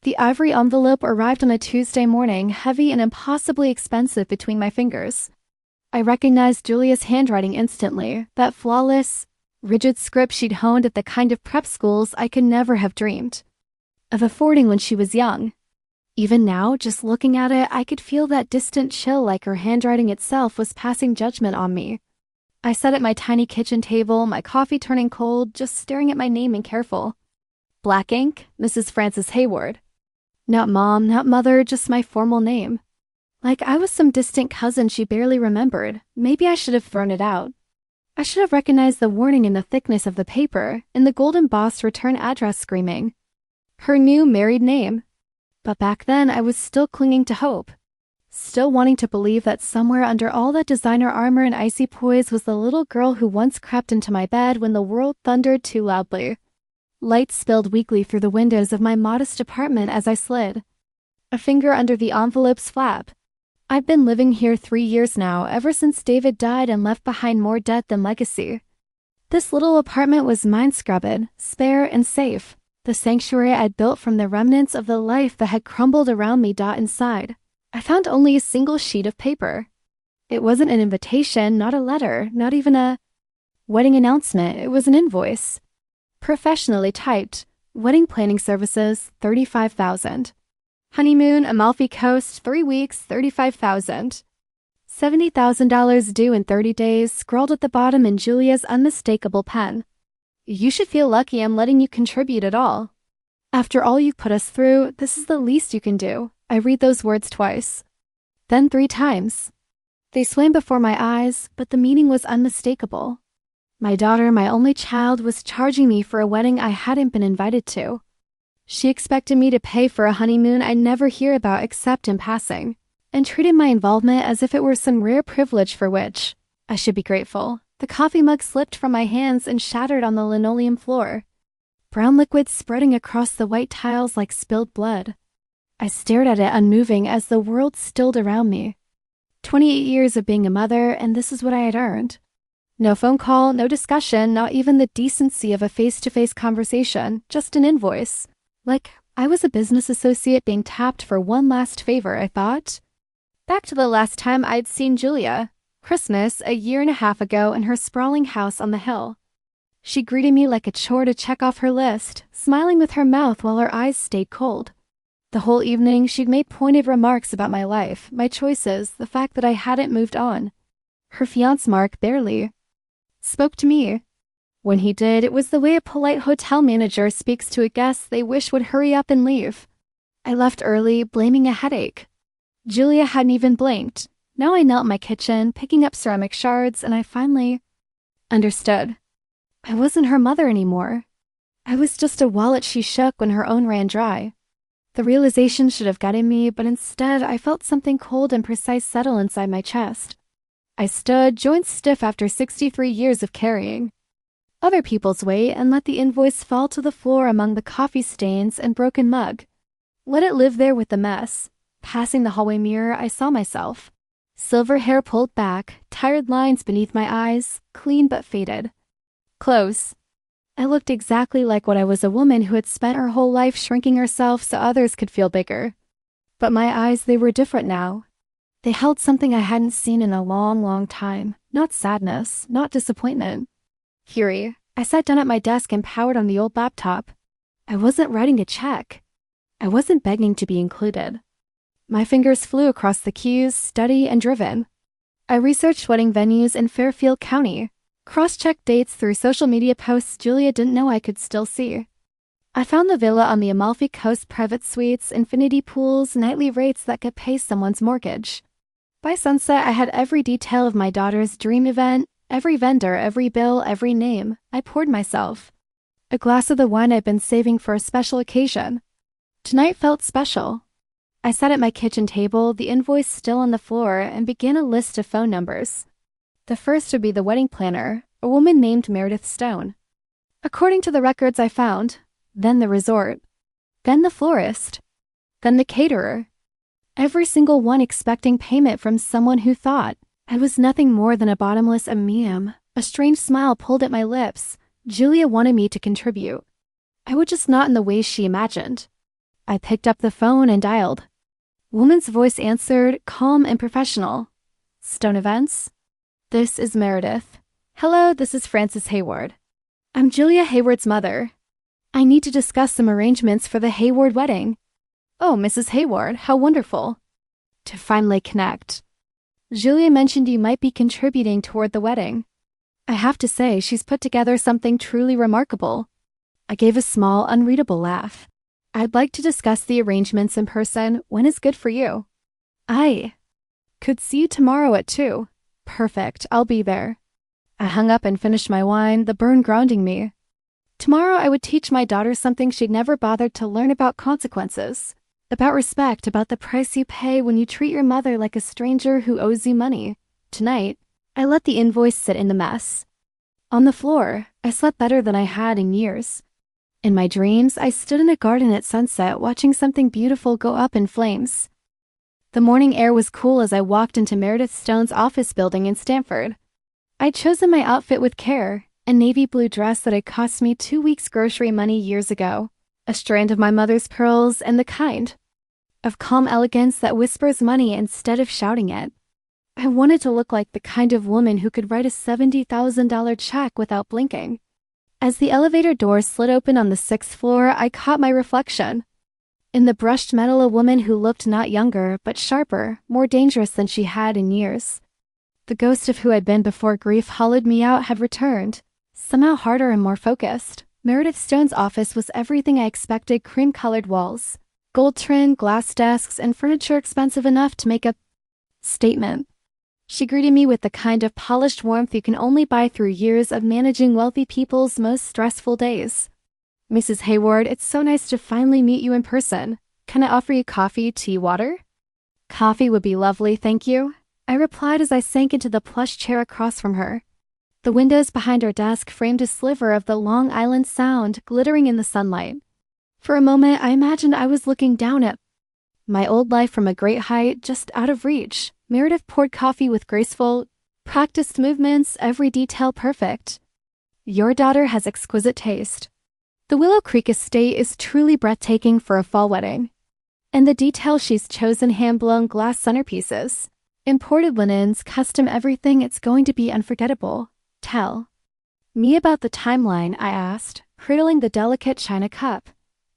The ivory envelope arrived on a Tuesday morning, heavy and impossibly expensive between my fingers. I recognized Julia's handwriting instantly, that flawless, rigid script she'd honed at the kind of prep schools I could never have dreamed of affording when she was young. Even now, just looking at it, I could feel that distant chill like her handwriting itself was passing judgment on me. I sat at my tiny kitchen table, my coffee turning cold, just staring at my name in careful black ink, Mrs. Frances Hayward. Not mom, not mother, just my formal name. Like I was some distant cousin she barely remembered. Maybe I should have thrown it out. I should have recognized the warning in the thickness of the paper, in the gold embossed return address screaming her new married name. But back then, I was still clinging to hope. Still wanting to believe that somewhere under all that designer armor and icy poise was the little girl who once crept into my bed when the world thundered too loudly. Light spilled weakly through the windows of my modest apartment as I slid a finger under the envelope's flap. I've been living here 3 years now, ever since David died and left behind more debt than legacy. This little apartment was mine-scrubbed, spare and safe. The sanctuary I'd built from the remnants of the life that had crumbled around me. Inside, I found only a single sheet of paper. It wasn't an invitation, not a letter, not even a wedding announcement. It was an invoice. Professionally typed. Wedding planning services, $35,000. Honeymoon, Amalfi Coast, 3 weeks, $35,000. $70,000 due in 30 days, scrawled at the bottom in Julia's unmistakable pen. You should feel lucky I'm letting you contribute at all. After all you put us through, this is the least you can do. I read those words twice. Then 3 times. They swam before my eyes, but the meaning was unmistakable. My daughter, my only child, was charging me for a wedding I hadn't been invited to. She expected me to pay for a honeymoon I'd never hear about except in passing, and treated my involvement as if it were some rare privilege for which I should be grateful. The coffee mug slipped from my hands and shattered on the linoleum floor, brown liquid spreading across the white tiles like spilled blood. I stared at it unmoving as the world stilled around me. 28 years of being a mother, and this is what I had earned. No phone call, no discussion, not even the decency of a face-to-face conversation, just an invoice. Like I was a business associate being tapped for one last favor, I thought. Back to the last time I'd seen Julia. Christmas, a year and a half ago, in her sprawling house on the hill. She greeted me like a chore to check off her list, smiling with her mouth while her eyes stayed cold. The whole evening, she'd made pointed remarks about my life, my choices, the fact that I hadn't moved on. Her fiancé Mark barely spoke to me. When he did, it was the way a polite hotel manager speaks to a guest they wish would hurry up and leave. I left early, blaming a headache. Julia hadn't even blinked. Now I knelt in my kitchen, picking up ceramic shards, and I finally understood. I wasn't her mother anymore. I was just a wallet she shook when her own ran dry. The realization should have guided me, but instead I felt something cold and precise settle inside my chest. I stood, joints stiff after 63 years of carrying other people's weight, and let the invoice fall to the floor among the coffee stains and broken mug. Let it live there with the mess. Passing the hallway mirror, I saw myself. Silver hair pulled back, tired lines beneath my eyes, clean but faded. Close. I looked exactly like what I was, a woman who had spent her whole life shrinking herself so others could feel bigger. But my eyes, they were different now. They held something I hadn't seen in a long, long time. Not sadness, not disappointment. Fury. I sat down at my desk and powered on the old laptop. I wasn't writing a check. I wasn't begging to be included. My fingers flew across the keys, steady and driven. I researched wedding venues in Fairfield County, cross-checked dates through social media posts Julia didn't know I could still see. I found the villa on the Amalfi Coast, private suites, infinity pools, nightly rates that could pay someone's mortgage. By sunset, I had every detail of my daughter's dream event, every vendor, every bill, every name. I poured myself a glass of the wine I'd been saving for a special occasion. Tonight felt special. I sat at my kitchen table, the invoice still on the floor, and began a list of phone numbers. The first would be the wedding planner, a woman named Meredith Stone. According to the records I found, then the resort, then the florist, then the caterer. Every single one expecting payment from someone who thought I was nothing more than a bottomless meme. A strange smile pulled at my lips. Julia wanted me to contribute. I would just not in the ways she imagined. I picked up the phone and dialed. Woman's voice answered, calm and professional. Stone Events? This is Meredith. Hello, this is Frances Hayward. I'm Julia Hayward's mother. I need to discuss some arrangements for the Hayward wedding. Oh, Mrs. Hayward, how wonderful. To finally connect. Julia mentioned you might be contributing toward the wedding. I have to say, she's put together something truly remarkable. I gave a small, unreadable laugh. I'd like to discuss the arrangements in person. When is good for you? I could see you tomorrow at 2. Perfect, I'll be there. I hung up and finished my wine, the burn grounding me. Tomorrow I would teach my daughter something she'd never bothered to learn about: consequences. About respect, about the price you pay when you treat your mother like a stranger who owes you money. Tonight, I let the invoice sit in the mess. On the floor, I slept better than I had in years. In my dreams, I stood in a garden at sunset watching something beautiful go up in flames. The morning air was cool as I walked into Meredith Stone's office building in Stamford. I'd chosen my outfit with care, a navy blue dress that had cost me 2 weeks' grocery money years ago, a strand of my mother's pearls, and the kind of calm elegance that whispers money instead of shouting it. I wanted to look like the kind of woman who could write a $70,000 check without blinking. As the elevator door slid open on the 6th floor, I caught my reflection. In the brushed metal, a woman who looked not younger, but sharper, more dangerous than she had in years. The ghost of who I'd been before grief hollowed me out had returned, somehow harder and more focused. Meredith Stone's office was everything I expected: cream-colored walls, gold-trimmed glass desks, and furniture expensive enough to make a statement. She greeted me with the kind of polished warmth you can only buy through years of managing wealthy people's most stressful days. Mrs. Hayward, it's so nice to finally meet you in person. Can I offer you coffee, tea, water? Coffee would be lovely, thank you, I replied as I sank into the plush chair across from her. The windows behind our desk framed a sliver of the Long Island Sound glittering in the sunlight. For a moment, I imagined I was looking down at my old life from a great height, just out of reach. Meredith poured coffee with graceful, practiced movements, every detail perfect. Your daughter has exquisite taste. The Willow Creek estate is truly breathtaking for a fall wedding. And the detail she's chosen: hand-blown glass centerpieces, imported linens, custom everything. It's going to be unforgettable. Tell me about the timeline, I asked, cradling the delicate china cup.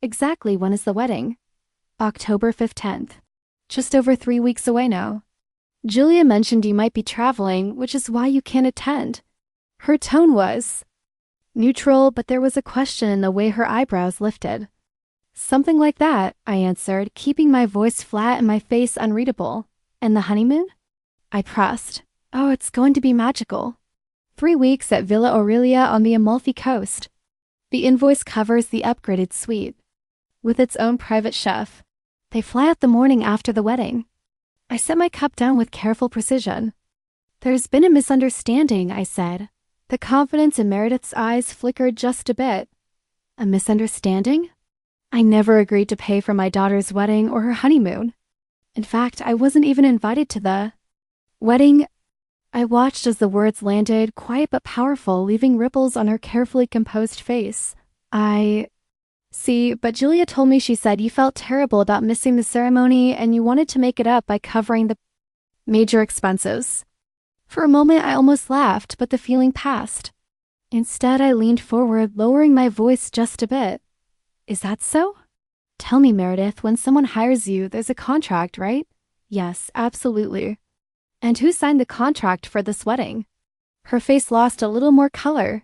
Exactly when is the wedding? October 15th. Just over 3 weeks away now. Julia mentioned you might be traveling, which is why you can't attend. Her tone was neutral, but there was a question in the way her eyebrows lifted. Something like that, I answered, keeping my voice flat and my face unreadable. And the honeymoon? I pressed. Oh, it's going to be magical. 3 weeks at Villa Aurelia on the Amalfi Coast. The invoice covers the upgraded suite, with its own private chef. They fly out the morning after the wedding. I set my cup down with careful precision. There's been a misunderstanding, I said. The confidence in Meredith's eyes flickered just a bit. A misunderstanding? I never agreed to pay for my daughter's wedding or her honeymoon. In fact, I wasn't even invited to the wedding. I watched as the words landed, quiet but powerful, leaving ripples on her carefully composed face. See, but Julia told me she said you felt terrible about missing the ceremony and you wanted to make it up by covering the major expenses. For a moment, I almost laughed, but the feeling passed. Instead, I leaned forward, lowering my voice just a bit. Is that so? Tell me, Meredith, when someone hires you, there's a contract, right? Yes, absolutely. And who signed the contract for this wedding? Her face lost a little more color.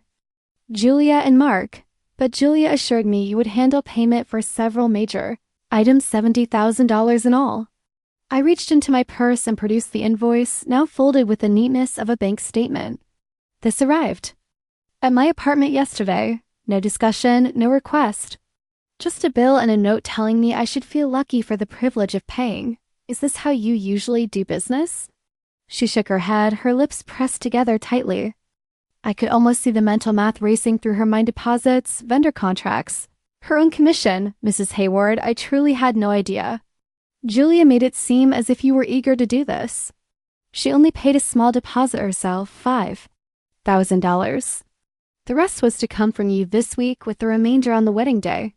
Julia and Mark. But Julia assured me you would handle payment for several major items, $70,000 in all. I reached into my purse and produced the invoice, now folded with the neatness of a bank statement. This arrived at my apartment yesterday. No discussion, no request. Just a bill and a note telling me I should feel lucky for the privilege of paying. Is this how you usually do business? She shook her head, her lips pressed together tightly. I could almost see the mental math racing through her mind: deposits, vendor contracts, her own commission. Mrs. Hayward, I truly had no idea. Julia made it seem as if you were eager to do this. She only paid a small deposit herself, $5,000. The rest was to come from you this week, with the remainder on the wedding day.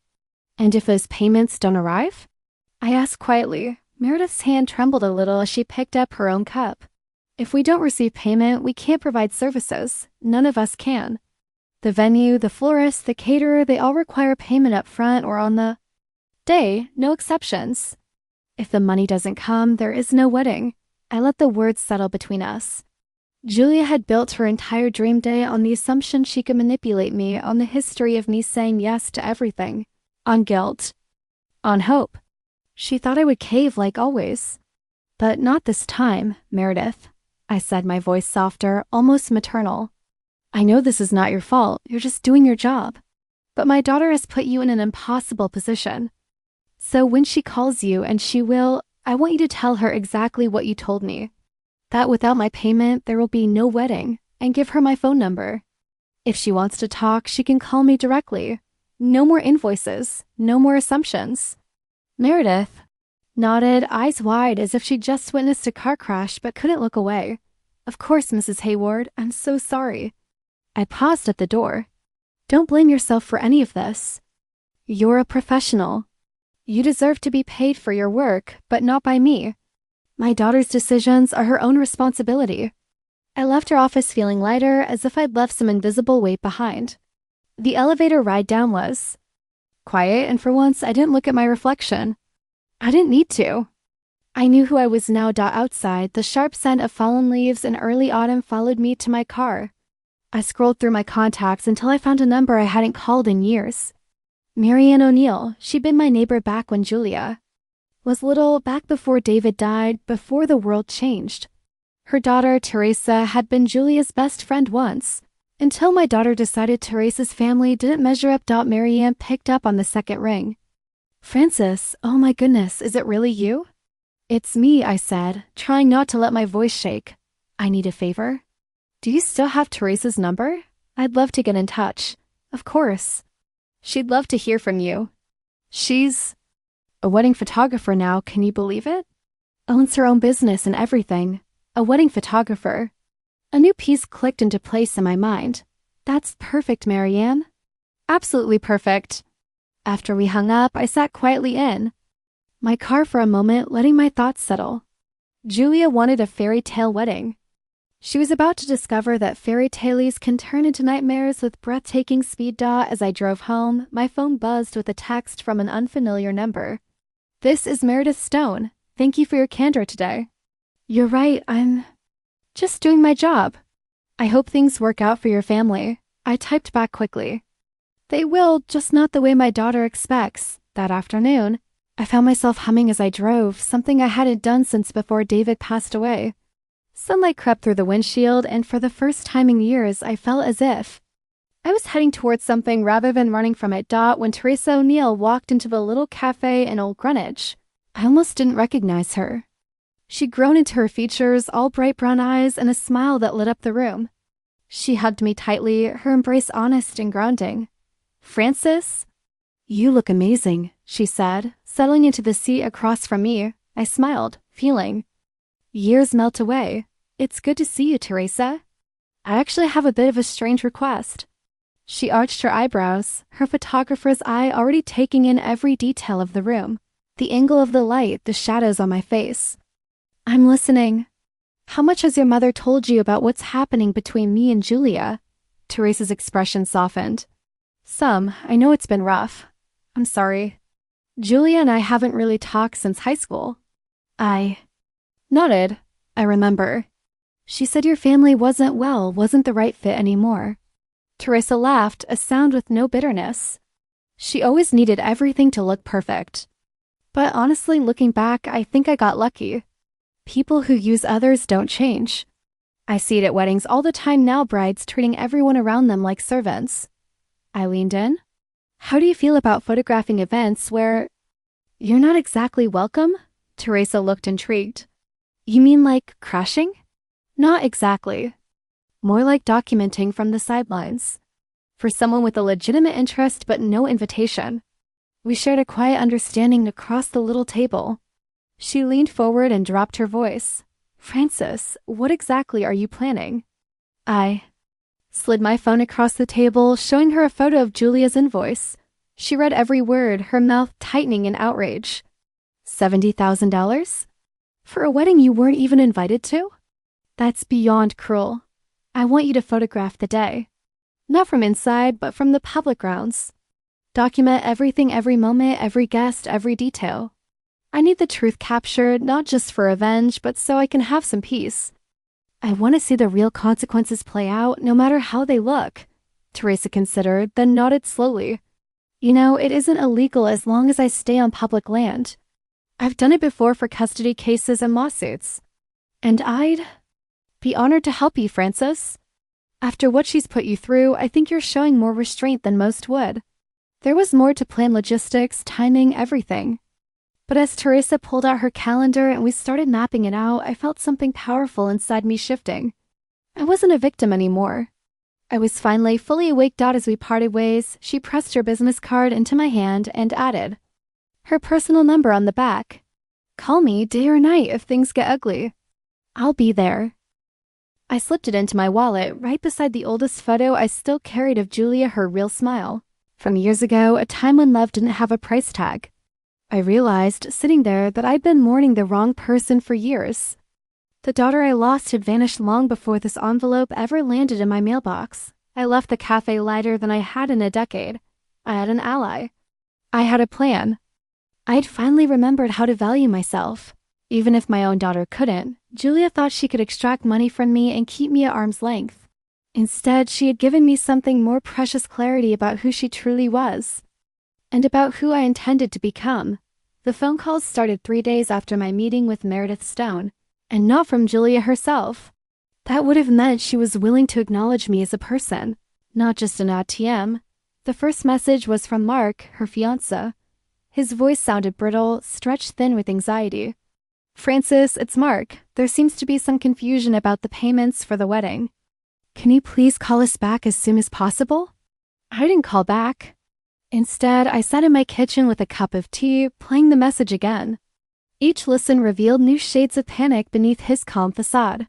And if those payments don't arrive? I asked quietly. Meredith's hand trembled a little as she picked up her own cup. If we don't receive payment, we can't provide services. None of us can. The venue, the florist, the caterer, they all require payment up front or on the day, no exceptions. If the money doesn't come, there is no wedding. I let the words settle between us. Julia had built her entire dream day on the assumption she could manipulate me, on the history of me saying yes to everything. On guilt. On hope. She thought I would cave like always. But not this time, Meredith, I said, my voice softer, almost maternal. I know this is not your fault, you're just doing your job. But my daughter has put you in an impossible position. So when she calls you, and she will, I want you to tell her exactly what you told me. That without my payment, there will be no wedding, and give her my phone number. If she wants to talk, she can call me directly. No more invoices, no more assumptions. Meredith nodded, eyes wide as if she'd just witnessed a car crash but couldn't look away. Of course, Mrs. Hayward, I'm so sorry. I paused at the door. Don't blame yourself for any of this. You're a professional. You deserve to be paid for your work, but not by me. My daughter's decisions are her own responsibility. I left her office feeling lighter, as if I'd left some invisible weight behind. The elevator ride down was quiet, and for once I didn't look at my reflection. I didn't need to. I knew who I was now. Outside, the sharp scent of fallen leaves in early autumn followed me to my car. I scrolled through my contacts until I found a number I hadn't called in years. Marianne O'Neill, she'd been my neighbor back when Julia was little, back before David died, before the world changed. Her daughter, Teresa, had been Julia's best friend once, until my daughter decided Teresa's family didn't measure up. Marianne picked up on the second ring. Francis, oh my goodness, is it really you? It's me, I said, trying not to let my voice shake. I need a favor. Do you still have Teresa's number? I'd love to get in touch. Of course. She'd love to hear from you. She's a wedding photographer now, can you believe it? Owns her own business and everything. A wedding photographer. A new piece clicked into place in my mind. That's perfect, Marianne. Absolutely perfect. After we hung up, I sat quietly in my car for a moment, letting my thoughts settle. Julia wanted a fairy tale wedding. She was about to discover that fairy tales can turn into nightmares with breathtaking speed. As I drove home, my phone buzzed with a text from an unfamiliar number. This is Meredith Stone. Thank you for your candor today. You're right, I'm just doing my job. I hope things work out for your family. I typed back quickly. They will, just not the way my daughter expects. That afternoon, I found myself humming as I drove, something I hadn't done since before David passed away. Sunlight crept through the windshield, and for the first time in years, I felt as if I was heading towards something rather than running from it. When Teresa O'Neill walked into the little cafe in Old Greenwich, I almost didn't recognize her. She'd grown into her features, all bright brown eyes, and a smile that lit up the room. She hugged me tightly, her embrace honest and grounding. Francis? You look amazing, she said, settling into the seat across from me. I smiled, feeling years melt away. It's good to see you, Teresa. I actually have a bit of a strange request. She arched her eyebrows, her photographer's eye already taking in every detail of the room, the angle of the light, the shadows on my face. I'm listening. How much has your mother told you about what's happening between me and Julia? Teresa's expression softened. Some. I know it's been rough. I'm sorry. Julia and I haven't really talked since high school. I nodded. I remember. She said your family wasn't the right fit anymore. Teresa laughed, a sound with no bitterness. She always needed everything to look perfect. But honestly, looking back, I think I got lucky. People who use others don't change. I see it at weddings all the time now, brides treating everyone around them like servants. I leaned in. How do you feel about photographing events where you're not exactly welcome? Teresa looked intrigued. You mean like crashing? Not exactly. More like documenting from the sidelines. For someone with a legitimate interest but no invitation. We shared a quiet understanding across the little table. She leaned forward and dropped her voice. Francis, what exactly are you planning? I slid my phone across the table, showing her a photo of Julia's invoice. She read every word, her mouth tightening in outrage. $70,000? For a wedding you weren't even invited to? That's beyond cruel. I want you to photograph the day. Not from inside, but from the public grounds. Document everything, every moment, every guest, every detail. I need the truth captured, not just for revenge, but so I can have some peace. I want to see the real consequences play out, no matter how they look. Teresa considered, then nodded slowly. You know, it isn't illegal as long as I stay on public land. I've done it before for custody cases and lawsuits. And I'd be honored to help you, Francis. After what she's put you through, I think you're showing more restraint than most would. There was more to plan: logistics, timing, everything. But as Teresa pulled out her calendar and we started mapping it out, I felt something powerful inside me shifting. I wasn't a victim anymore. I was finally fully awaked out. As we parted ways, she pressed her business card into my hand and added her personal number on the back. Call me day or night if things get ugly. I'll be there. I slipped it into my wallet right beside the oldest photo I still carried of Julia, her real smile. From years ago, a time when love didn't have a price tag. I realized, sitting there, that I'd been mourning the wrong person for years. The daughter I lost had vanished long before this envelope ever landed in my mailbox. I left the cafe lighter than I had in a decade. I had an ally. I had a plan. I'd finally remembered how to value myself. Even if my own daughter couldn't, Julia thought she could extract money from me and keep me at arm's length. Instead, she had given me something more precious: clarity about who she truly was, and about who I intended to become. The phone calls started 3 days after my meeting with Meredith Stone, and not from Julia herself. That would have meant she was willing to acknowledge me as a person, not just an ATM. The first message was from Mark, her fiancé. His voice sounded brittle, stretched thin with anxiety. Francis, it's Mark. There seems to be some confusion about the payments for the wedding. Can you please call us back as soon as possible? I didn't call back. Instead, I sat in my kitchen with a cup of tea, playing the message again. Each listen revealed new shades of panic beneath his calm facade.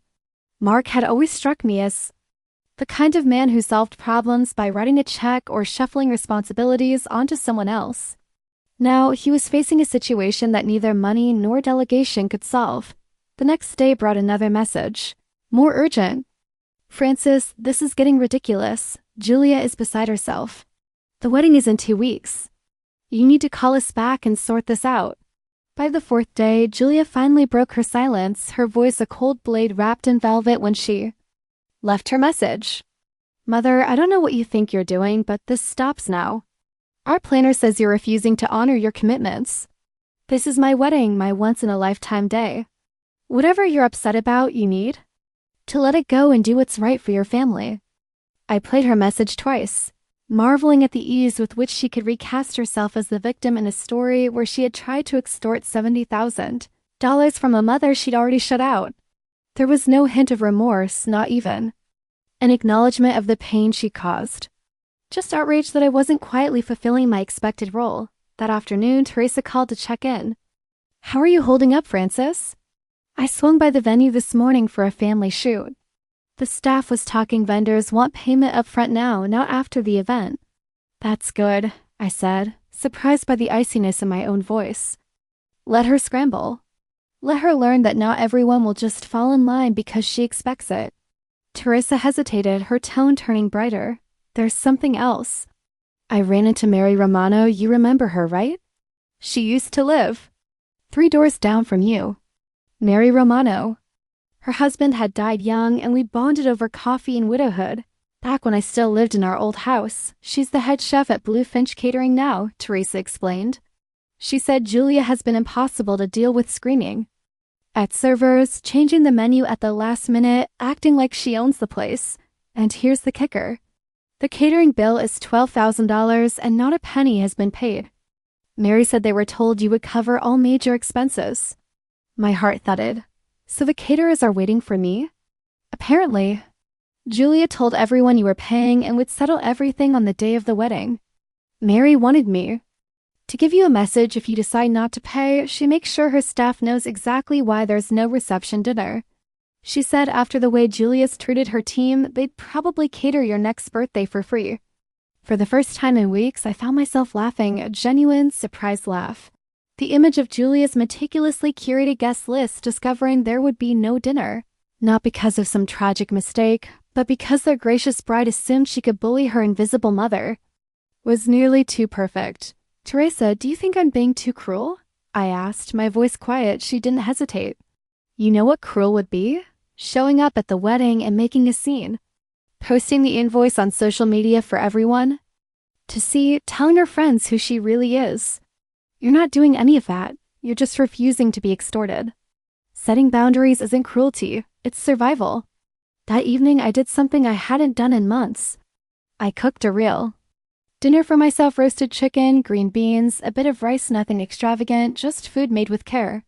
Mark had always struck me as the kind of man who solved problems by writing a check or shuffling responsibilities onto someone else. Now, he was facing a situation that neither money nor delegation could solve. The next day brought another message, more urgent. Francis, this is getting ridiculous. Julia is beside herself. The wedding is in 2 weeks. You need to call us back and sort this out. By the 4th day, Julia finally broke her silence, her voice a cold blade wrapped in velvet when she left her message. Mother, I don't know what you think you're doing, but this stops now. Our planner says you're refusing to honor your commitments. This is my wedding, my once-in-a-lifetime day. Whatever you're upset about, you need to let it go and do what's right for your family. I played her message twice, marveling at the ease with which she could recast herself as the victim in a story where she had tried to extort $70,000 from a mother she'd already shut out. There was no hint of remorse, not even an acknowledgement of the pain she caused. Just outraged that I wasn't quietly fulfilling my expected role. That afternoon, Teresa called to check in. How are you holding up, Francis? I swung by the venue this morning for a family shoot. The staff was talking vendors want payment up front now, not after the event. That's good, I said, surprised by the iciness in my own voice. Let her scramble. Let her learn that not everyone will just fall in line because she expects it. Teresa hesitated, her tone turning brighter. There's something else. I ran into Mary Romano. You remember her, right? She used to live 3 doors down from you. Mary Romano. Her husband had died young, and we bonded over coffee and widowhood. Back when I still lived in our old house. She's the head chef at Bluefinch Catering now, Teresa explained. She said Julia has been impossible to deal with, screaming at servers, changing the menu at the last minute, acting like she owns the place. And here's the kicker. The catering bill is $12,000 and not a penny has been paid. Mary said they were told you would cover all major expenses. My heart thudded. So the caterers are waiting for me? Apparently. Julia told everyone you were paying and would settle everything on the day of the wedding. Mary wanted me to give you a message if you decide not to pay. She makes sure her staff knows exactly why there's no reception dinner. She said after the way Julia's treated her team, they'd probably cater your next birthday for free. For the first time in weeks, I found myself laughing, a genuine, surprised laugh. The image of Julia's meticulously curated guest list discovering there would be no dinner. Not because of some tragic mistake, but because their gracious bride assumed she could bully her invisible mother, was nearly too perfect. "Teresa, do you think I'm being too cruel?" I asked, my voice quiet. She didn't hesitate. "You know what cruel would be? Showing up at the wedding and making a scene. Posting the invoice on social media for everyone to see, telling her friends who she really is. You're not doing any of that. You're just refusing to be extorted. Setting boundaries isn't cruelty, it's survival." That evening, I did something I hadn't done in months. I cooked a real dinner for myself: roasted chicken, green beans, a bit of rice, nothing extravagant, just food made with care.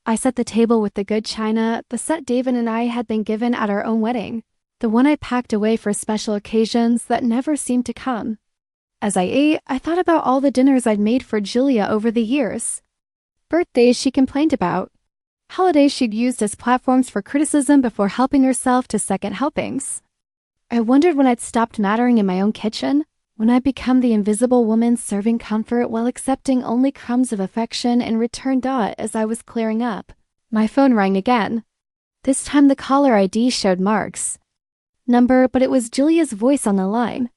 I set the table with the good china, the set David and I had been given at our own wedding, the one I packed away for special occasions that never seemed to come. As I ate, I thought about all the dinners I'd made for Julia over the years. Birthdays she complained about. Holidays she'd used as platforms for criticism before helping herself to second helpings. I wondered when I'd stopped mattering in my own kitchen, when I'd become the invisible woman serving comfort while accepting only crumbs of affection in return. As I was clearing up, my phone rang again. This time the caller ID showed Mark's number, but it was Julia's voice on the line.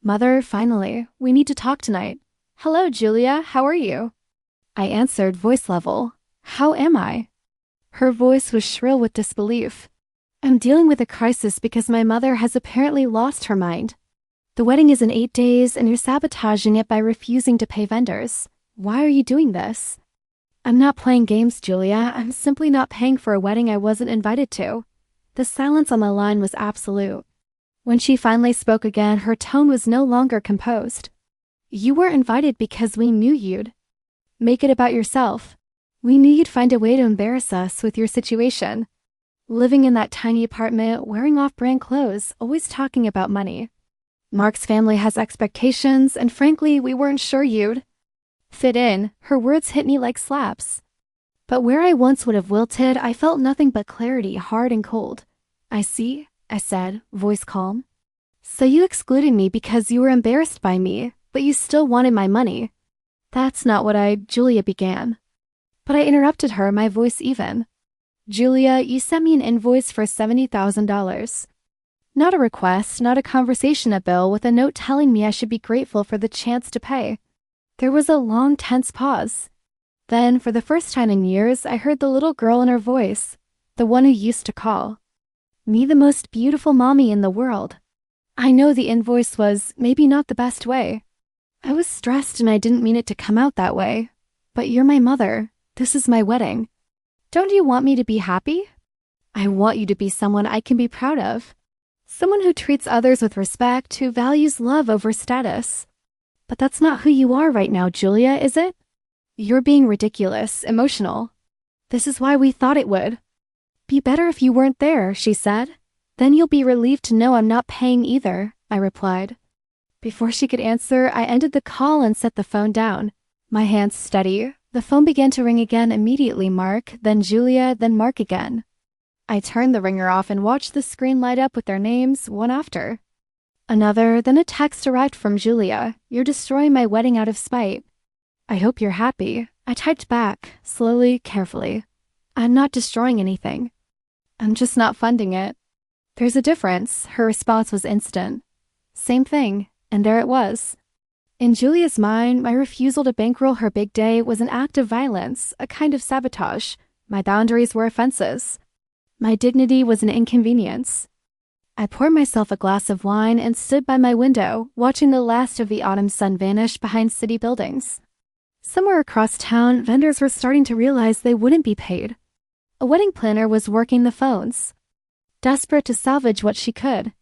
"Mother, finally, we need to talk tonight." "Hello, Julia, how are you?" I answered, voice level. "How am I?" Her voice was shrill with disbelief. "I'm dealing with a crisis because my mother has apparently lost her mind. The wedding is in 8 days and you're sabotaging it by refusing to pay vendors. Why are you doing this?" "I'm not playing games, Julia. I'm simply not paying for a wedding I wasn't invited to." The silence on the line was absolute. When she finally spoke again, her tone was no longer composed. "You were invited because we knew you'd make it about yourself. We knew you'd find a way to embarrass us with your situation. Living in that tiny apartment, wearing off-brand clothes, always talking about money. Mark's family has expectations, and frankly, we weren't sure you'd fit in." Her words hit me like slaps. But where I once would have wilted, I felt nothing but clarity, hard and cold. "I see," I said, voice calm. "So you excluded me because you were embarrassed by me, but you still wanted my money." "That's not what Julia began. But I interrupted her, my voice even. "Julia, you sent me an invoice for $70,000. Not a request, not a conversation, a bill with a note telling me I should be grateful for the chance to pay." There was a long, tense pause. Then, for the first time in years, I heard the little girl in her voice, the one who used to call me the most beautiful mommy in the world. I know the invoice was maybe not the best way. I was stressed and I didn't mean it to come out that way. But you're my mother. This is my wedding. Don't you want me to be happy? I want you to be someone I can be proud of. Someone who treats others with respect, who values love over status. But that's not who you are right now, Julia, is it? You're being ridiculous, emotional. This is why we thought it would be better if you weren't there," she said. "Then you'll be relieved to know I'm not paying either," I replied. Before she could answer, I ended the call and set the phone down. My hands steady. The phone began to ring again immediately. Mark, then Julia, then Mark again. I turned the ringer off and watched the screen light up with their names, one after another. Then a text arrived from Julia. "You're destroying my wedding out of spite. I hope you're happy." I typed back, slowly, carefully. "I'm not destroying anything. I'm just not funding it." "There's a difference." Her response was instant. "Same thing." And there it was. In Julia's mind, my refusal to bankroll her big day was an act of violence, a kind of sabotage. My boundaries were offenses. My dignity was an inconvenience. I poured myself a glass of wine and stood by my window, watching the last of the autumn sun vanish behind city buildings. Somewhere across town, vendors were starting to realize they wouldn't be paid. A wedding planner was working the phones, desperate to salvage what she could.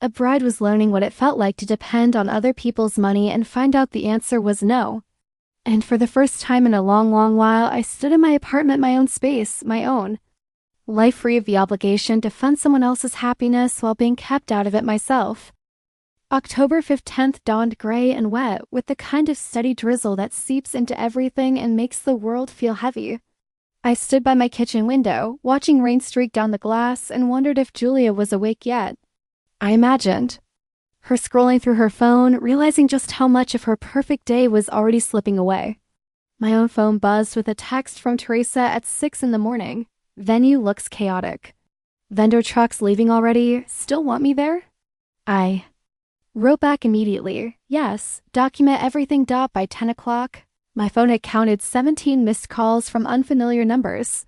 A bride was learning what it felt like to depend on other people's money and find out the answer was no. And for the first time in a long, long while, I stood in my apartment, my own space, my own life, free of the obligation to fund someone else's happiness while being kept out of it myself. October 15th dawned gray and wet, with the kind of steady drizzle that seeps into everything and makes the world feel heavy. I stood by my kitchen window, watching rain streak down the glass, and wondered if Julia was awake yet. I imagined Her scrolling through her phone, realizing just how much of her perfect day was already slipping away. My own phone buzzed with a text from Teresa at 6 in the morning. Venue looks chaotic. Vendor trucks leaving already. Still want me there? I wrote back immediately. Yes, document everything. By 10 o'clock. My phone had counted 17 missed calls from unfamiliar numbers.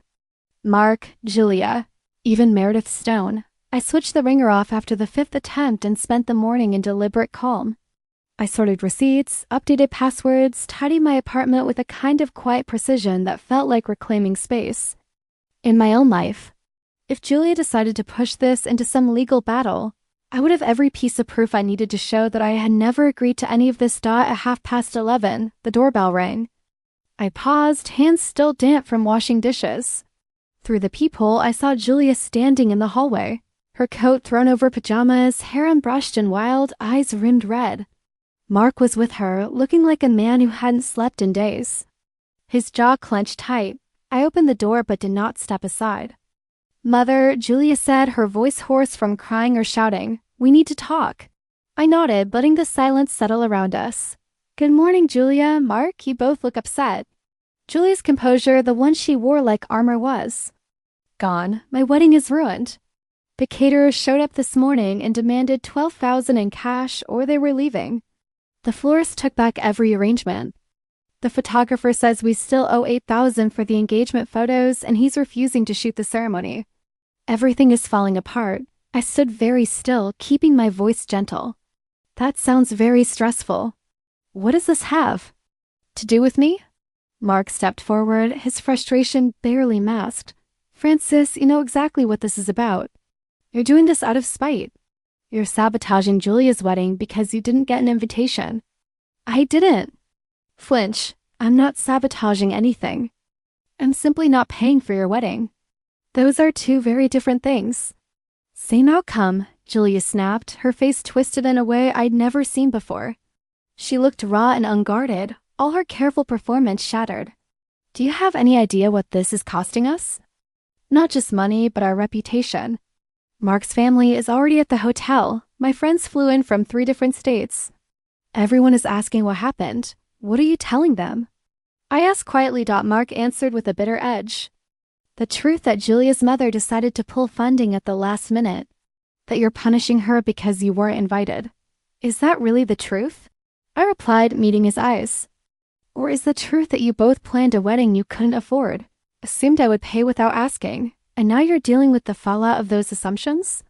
Mark, Julia, even Meredith Stone. I switched the ringer off after the 5th attempt and spent the morning in deliberate calm. I sorted receipts, updated passwords, tidied my apartment with a kind of quiet precision that felt like reclaiming space. In my own life, if Julia decided to push this into some legal battle, I would have every piece of proof I needed to show that I had never agreed to any of this. At 11:30, the doorbell rang. I paused, hands still damp from washing dishes. Through the peephole, I saw Julia standing in the hallway, her coat thrown over pajamas, hair unbrushed and wild, eyes rimmed red. Mark was with her, looking like a man who hadn't slept in days. His jaw clenched tight. I opened the door but did not step aside. "Mother," Julia said, her voice hoarse from crying or shouting, "we need to talk." I nodded, letting the silence settle around us. "Good morning, Julia, Mark, you both look upset." Julia's composure, the one she wore like armor, was gone. My wedding is ruined. The caterers showed up this morning and demanded $12,000 in cash or they were leaving. The florist took back every arrangement. The photographer says we still owe $8,000 for the engagement photos and he's refusing to shoot the ceremony. Everything is falling apart. I stood very still, keeping my voice gentle. That sounds very stressful. What does this have to do with me? Mark stepped forward, his frustration barely masked. Francis, you know exactly what this is about. You're doing this out of spite. You're sabotaging Julia's wedding because you didn't get an invitation. I didn't. Flinch, I'm not sabotaging anything. I'm simply not paying for your wedding. Those are two very different things. Same outcome, Julia snapped, her face twisted in a way I'd never seen before. She looked raw and unguarded, all her careful performance shattered. Do you have any idea what this is costing us? Not just money, but our reputation. Mark's family is already at the hotel. My friends flew in from 3 different states. Everyone is asking what happened. What are you telling them? I asked quietly. Mark answered with a bitter edge. The truth that Julia's mother decided to pull funding at the last minute. That you're punishing her because you weren't invited. Is that really the truth? I replied, meeting his eyes. Or is the truth that you both planned a wedding you couldn't afford? Assumed I would pay without asking, and now you're dealing with the fallout of those assumptions?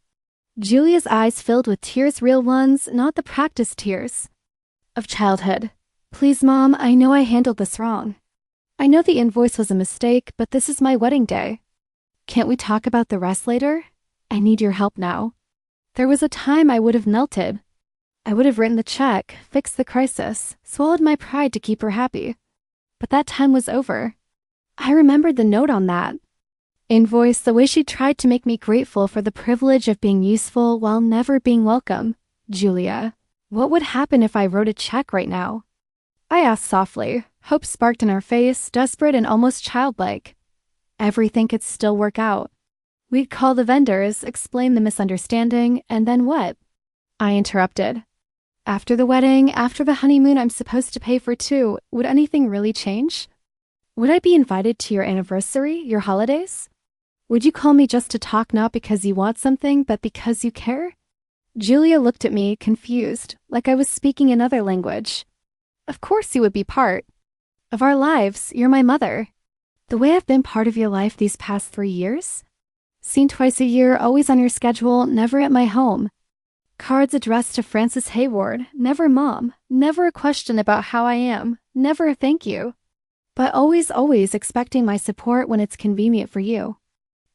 Julia's eyes filled with tears, real ones, not the practiced tears. Of childhood. Please, Mom, I know I handled this wrong. I know the invoice was a mistake, but this is my wedding day. Can't we talk about the rest later? I need your help now. There was a time I would have melted. I would have written the check, fixed the crisis, swallowed my pride to keep her happy. But that time was over. I remembered the note on that invoice, the way she tried to make me grateful for the privilege of being useful while never being welcome. Julia, what would happen if I wrote a check right now? I asked softly, hope sparked in her face, desperate and almost childlike. Everything could still work out. We'd call the vendors, explain the misunderstanding, and then what? I interrupted. After the wedding, after the honeymoon I'm supposed to pay for too, would anything really change? Would I be invited to your anniversary, your holidays? Would you call me just to talk, not because you want something, but because you care? Julia looked at me, confused, like I was speaking another language. Of course you would be part of our lives. You're my mother. The way I've been part of your life these past 3 years? Seen twice a year, always on your schedule, never at my home. Cards addressed to Francis Hayward, never Mom, never a question about how I am, never a thank you. But always expecting my support when it's convenient for you.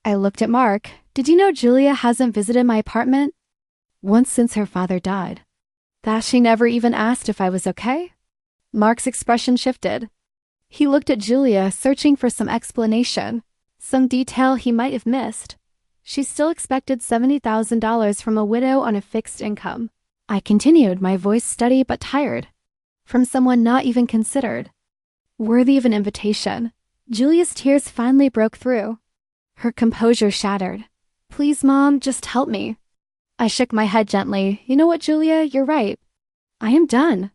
I looked at Mark. Did you know Julia hasn't visited my apartment once since her father died? That she never even asked if I was okay? Mark's expression shifted. He looked at Julia, searching for some explanation, some detail he might have missed. She still expected $70,000 from a widow on a fixed income. I continued, my voice steady but tired. From someone not even considered worthy of an invitation. Julia's tears finally broke through. Her composure shattered. Please, Mom, just help me. I shook my head gently. You know what, Julia? You're right. I am done.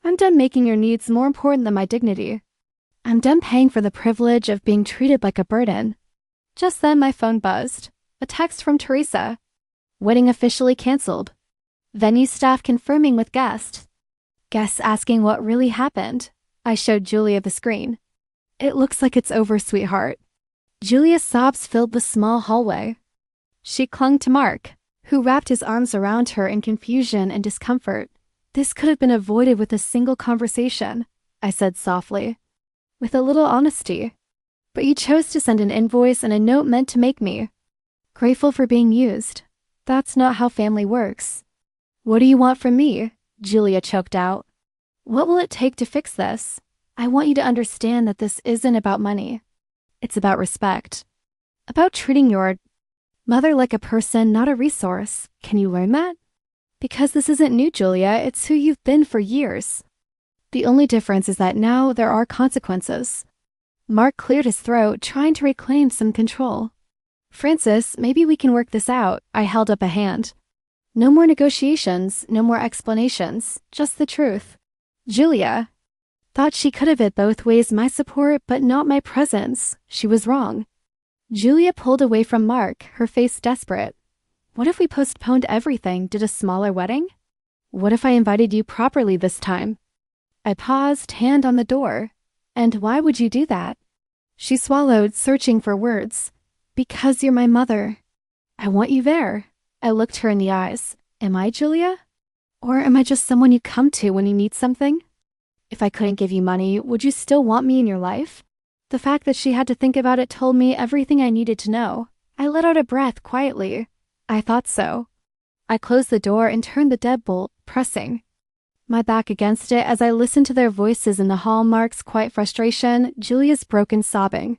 I'm done making your needs more important than my dignity. I'm done paying for the privilege of being treated like a burden. Just then my phone buzzed. A text from Teresa. Wedding officially canceled. Venue staff confirming with guests. Guests asking what really happened. I showed Julia the screen. It looks like it's over, sweetheart. Julia's sobs filled the small hallway. She clung to Mark, who wrapped his arms around her in confusion and discomfort. This could have been avoided with a single conversation, I said softly, with a little honesty. But you chose to send an invoice and a note meant to make me grateful for being used. That's not how family works. What do you want from me? Julia choked out. What will it take to fix this? I want you to understand that this isn't about money. It's about respect. About treating your mother like a person, not a resource. Can you learn that? Because this isn't new, Julia. It's who you've been for years. The only difference is that now there are consequences. Mark cleared his throat, trying to reclaim some control. Francis, maybe we can work this out. I held up a hand. No more negotiations, no more explanations, just the truth. Julia thought she could have it both ways, my support, but not my presence. She was wrong. Julia pulled away from Mark, her face desperate. What if we postponed everything, did a smaller wedding? What if I invited you properly this time? I paused, hand on the door. And why would you do that? She swallowed, searching for words. Because you're my mother. I want you there. I looked her in the eyes. Am I, Julia? Or am I just someone you come to when you need something? If I couldn't give you money, would you still want me in your life? The fact that she had to think about it told me everything I needed to know. I let out a breath quietly. I thought so. I closed the door and turned the deadbolt, pressing my back against it as I listened to their voices in the hall. Mark's quiet frustration, Julia's broken sobbing.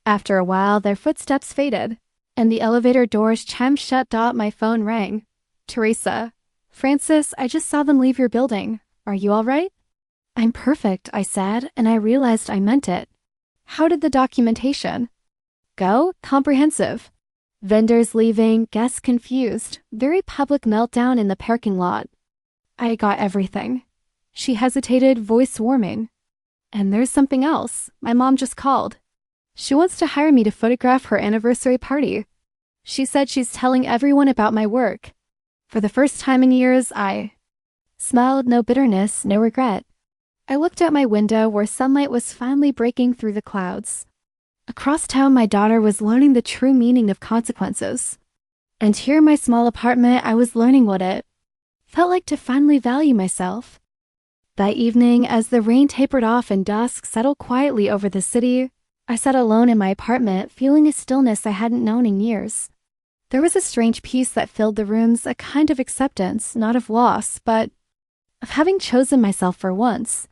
After a while, their footsteps faded, and the elevator doors chimed shut. My phone rang. Teresa. Francis, I just saw them leave your building. Are you all right? I'm perfect, I said, and I realized I meant it. How did the documentation go? Comprehensive. Vendors leaving, guests confused, very public meltdown in the parking lot. I got everything. She hesitated, voice warming. And there's something else. My mom just called. She wants to hire me to photograph her anniversary party. She said she's telling everyone about my work. For the first time in years, I smiled, no bitterness, no regret. I looked out my window where sunlight was finally breaking through the clouds. Across town, my daughter was learning the true meaning of consequences. And here in my small apartment, I was learning what it felt like to finally value myself. That evening, as the rain tapered off and dusk settled quietly over the city, I sat alone in my apartment, feeling a stillness I hadn't known in years. There was a strange peace that filled the rooms, a kind of acceptance, not of loss, but of having chosen myself for once.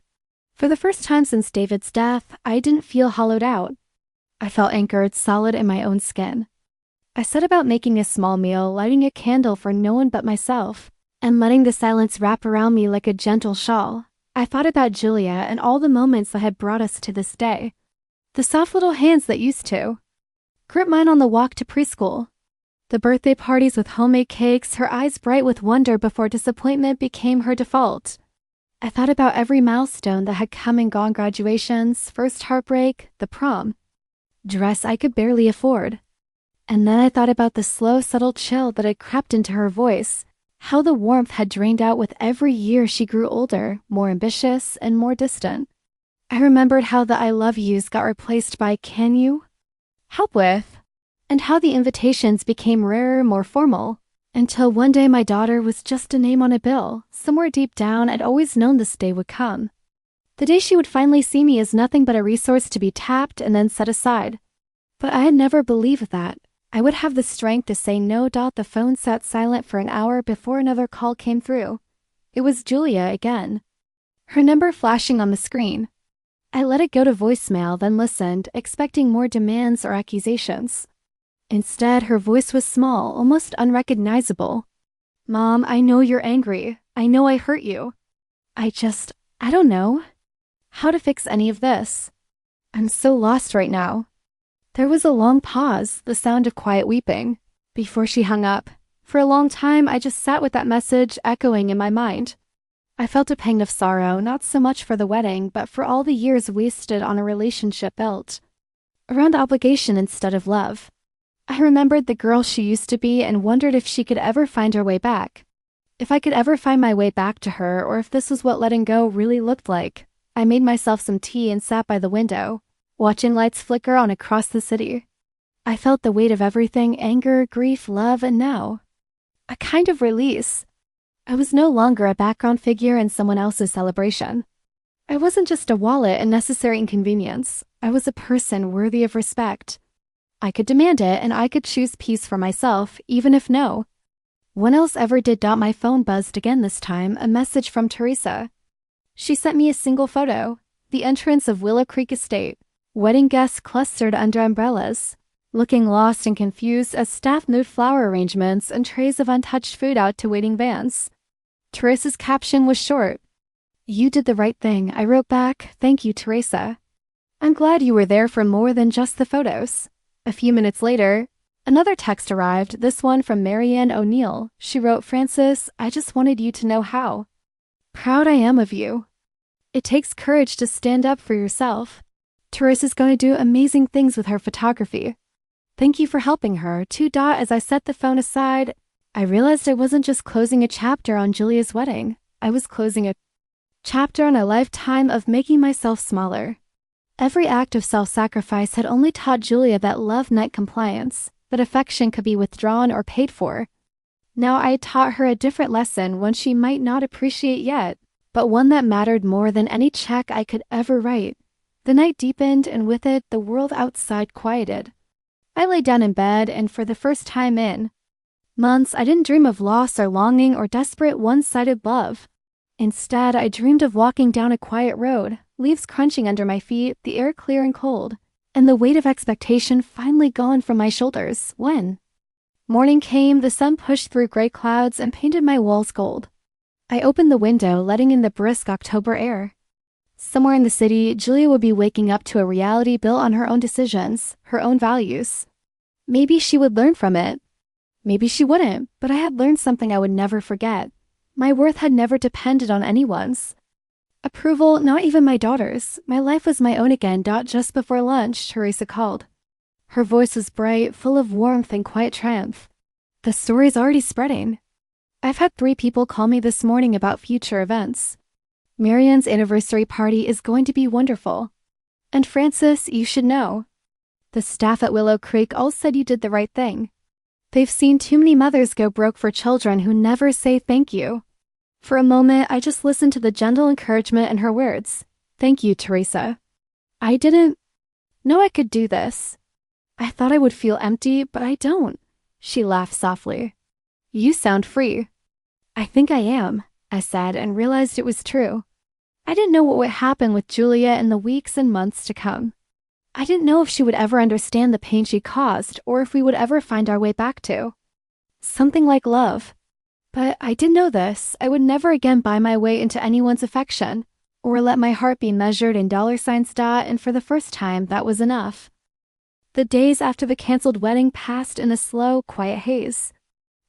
For the first time since David's death, I didn't feel hollowed out. I felt anchored, solid in my own skin. I set about making a small meal, lighting a candle for no one but myself, and letting the silence wrap around me like a gentle shawl. I thought about Julia and all the moments that had brought us to this day. The soft little hands that used to grip mine on the walk to preschool. The birthday parties with homemade cakes, her eyes bright with wonder before disappointment became her default. I thought about every milestone that had come and gone: graduations, first heartbreak, the prom, dress I could barely afford. And then I thought about the slow, subtle chill that had crept into her voice, how the warmth had drained out with every year she grew older, more ambitious, and more distant. I remembered how the I love yous got replaced by can you help with, and how the invitations became rarer, more formal, until one day my daughter was just a name on a bill. Somewhere deep down, I'd always known this day would come. The day she would finally see me as nothing but a resource to be tapped and then set aside. But I had never believed that I would have the strength to say no. The phone sat silent for an hour before another call came through. It was Julia again, her number flashing on the screen. I let it go to voicemail, then listened, expecting more demands or accusations. Instead, her voice was small, almost unrecognizable. Mom, I know you're angry. I know I hurt you. I don't know how to fix any of this. I'm so lost right now. There was a long pause, the sound of quiet weeping, before she hung up. For a long time, I just sat with that message echoing in my mind. I felt a pang of sorrow, not so much for the wedding, but for all the years wasted on a relationship built around obligation instead of love. I remembered the girl she used to be and wondered if she could ever find her way back. If I could ever find my way back to her, or if this was what letting go really looked like. I made myself some tea and sat by the window, watching lights flicker on across the city. I felt the weight of everything: anger, grief, love, and now a kind of release. I was no longer a background figure in someone else's celebration. I wasn't just a wallet and necessary inconvenience. I was a person worthy of respect. I could demand it, and I could choose peace for myself, even if no. When else ever did my phone buzzed again this time, a message from Teresa. She sent me a single photo, the entrance of Willow Creek Estate, wedding guests clustered under umbrellas, looking lost and confused as staff moved flower arrangements and trays of untouched food out to waiting vans. Teresa's caption was short. "You did the right thing." I wrote back, "Thank you, Teresa. I'm glad you were there for more than just the photos." A few minutes later, another text arrived, this one from Marianne O'Neill. She wrote, "Francis, I just wanted you to know how proud I am of you. It takes courage to stand up for yourself. Teresa's going to do amazing things with her photography. Thank you for helping her." As I set the phone aside, I realized I wasn't just closing a chapter on Julia's wedding. I was closing a chapter on a lifetime of making myself smaller. Every act of self-sacrifice had only taught Julia that love meant compliance, that affection could be withdrawn or paid for. Now I had taught her a different lesson, one she might not appreciate yet, but one that mattered more than any check I could ever write. The night deepened, and with it, the world outside quieted. I lay down in bed, and for the first time in months, I didn't dream of loss or longing or desperate one-sided love. Instead, I dreamed of walking down a quiet road, leaves crunching under my feet, the air clear and cold, and the weight of expectation finally gone from my shoulders. When morning came, the sun pushed through gray clouds and painted my walls gold. I opened the window, letting in the brisk October air. Somewhere in the city, Julia would be waking up to a reality built on her own decisions, her own values. Maybe she would learn from it. Maybe she wouldn't, but I had learned something I would never forget. My worth had never depended on anyone's approval, not even my daughter's. My life was my own again. Just before lunch, Teresa called. Her voice was bright, full of warmth and quiet triumph. "The story's already spreading. I've had 3 people call me this morning about future events. Marianne's anniversary party is going to be wonderful. And Francis, you should know. The staff at Willow Creek all said you did the right thing. They've seen too many mothers go broke for children who never say thank you." For a moment, I just listened to the gentle encouragement in her words. "Thank you, Teresa. I didn't know I could do this. I thought I would feel empty, but I don't." She laughed softly. "You sound free." "I think I am," I said, and realized it was true. I didn't know what would happen with Julia in the weeks and months to come. I didn't know if she would ever understand the pain she caused, or if we would ever find our way back to something like love. But I did know this: I would never again buy my way into anyone's affection, or let my heart be measured in $signs. And for the first time, that was enough. The days after the canceled wedding passed in a slow, quiet haze.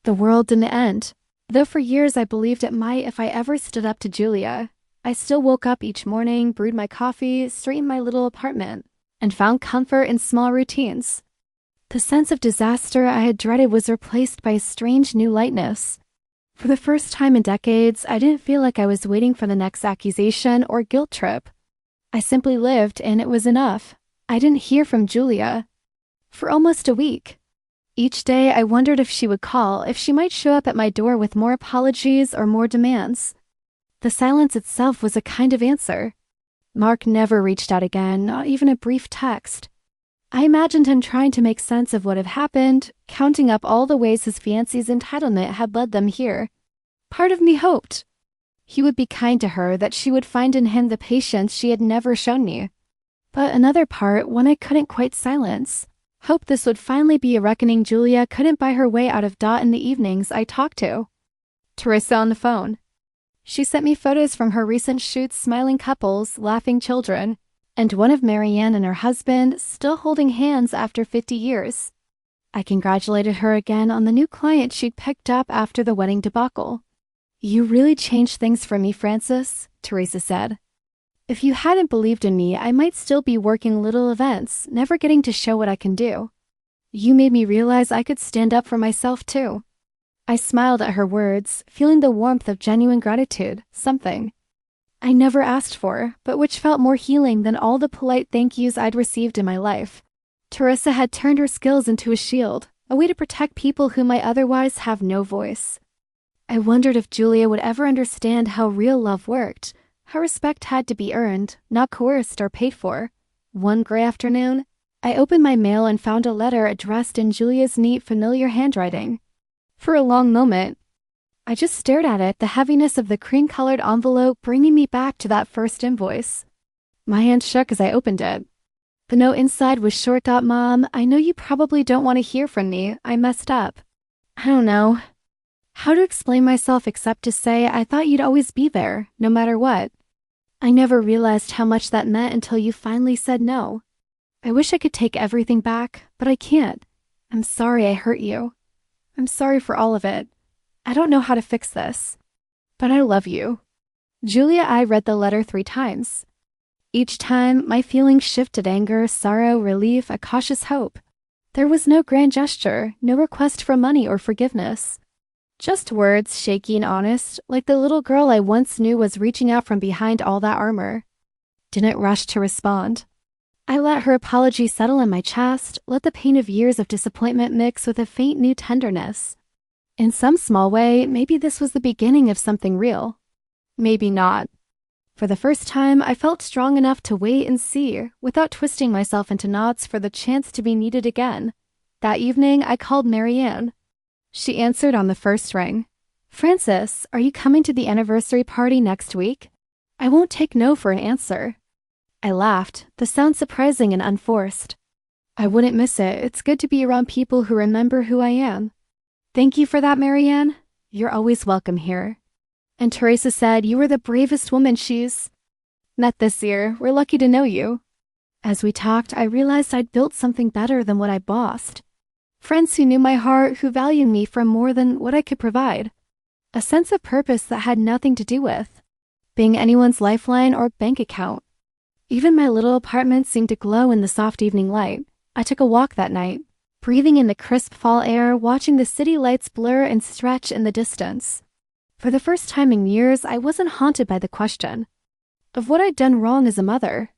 The world didn't end, though for years I believed it might if I ever stood up to Julia. I still woke up each morning, brewed my coffee, straightened my little apartment, and found comfort in small routines. The sense of disaster I had dreaded was replaced by a strange new lightness. For the first time in decades, I didn't feel like I was waiting for the next accusation or guilt trip. I simply lived, and it was enough. I didn't hear from Julia for almost a week. Each day, I wondered if she would call, if she might show up at my door with more apologies or more demands. The silence itself was a kind of answer. Mark never reached out again, not even a brief text. I imagined him trying to make sense of what had happened, counting up all the ways his fiancé's entitlement had led them here. Part of me hoped he would be kind to her, that she would find in him the patience she had never shown me. But another part, one I couldn't quite silence, hoped this would finally be a reckoning Julia couldn't buy her way out of. In the evenings, I talked to Teresa on the phone. She sent me photos from her recent shoots, smiling couples, laughing children, and one of Marianne and her husband still holding hands after 50 years. I congratulated her again on the new client she'd picked up after the wedding debacle. "You really changed things for me, Frances," Teresa said. "If you hadn't believed in me, I might still be working little events, never getting to show what I can do. You made me realize I could stand up for myself, too." I smiled at her words, feeling the warmth of genuine gratitude, something I never asked for, but which felt more healing than all the polite thank yous I'd received in my life. Teresa had turned her skills into a shield, a way to protect people who might otherwise have no voice. I wondered if Julia would ever understand how real love worked, how respect had to be earned, not coerced or paid for. One gray afternoon, I opened my mail and found a letter addressed in Julia's neat, familiar handwriting. For a long moment, I just stared at it, the heaviness of the cream-colored envelope bringing me back to that first invoice. My hand shook as I opened it. The note inside was short. "Mom, I know you probably don't want to hear from me. I messed up. I don't know how to explain myself except to say I thought you'd always be there, no matter what. I never realized how much that meant until you finally said no. I wish I could take everything back, but I can't. I'm sorry I hurt you. I'm sorry for all of it. I don't know how to fix this, but I love you." Julia. I read the letter 3 times. Each time, my feelings shifted: anger, sorrow, relief, a cautious hope. There was no grand gesture, no request for money or forgiveness. Just words, shaky and honest, like the little girl I once knew was reaching out from behind all that armor. Didn't rush to respond. I let her apology settle in my chest, let the pain of years of disappointment mix with a faint new tenderness. In some small way, maybe this was the beginning of something real. Maybe not. For the first time, I felt strong enough to wait and see, without twisting myself into knots for the chance to be needed again. That evening, I called Marianne. She answered on the first ring. "Frances, are you coming to the anniversary party next week?" I won't take no for an answer. I laughed, the sound surprising and unforced. "I wouldn't miss it. It's good to be around people who remember who I am." "Thank you for that, Marianne. You're always welcome here." And Teresa said, "You were the bravest woman she's met this year. We're lucky to know you." As we talked, I realized I'd built something better than what I bossed. Friends who knew my heart, who valued me for more than what I could provide. A sense of purpose that had nothing to do with being anyone's lifeline or bank account. Even my little apartment seemed to glow in the soft evening light. I took a walk that night, breathing in the crisp fall air, watching the city lights blur and stretch in the distance. For the first time in years, I wasn't haunted by the question of what I'd done wrong as a mother.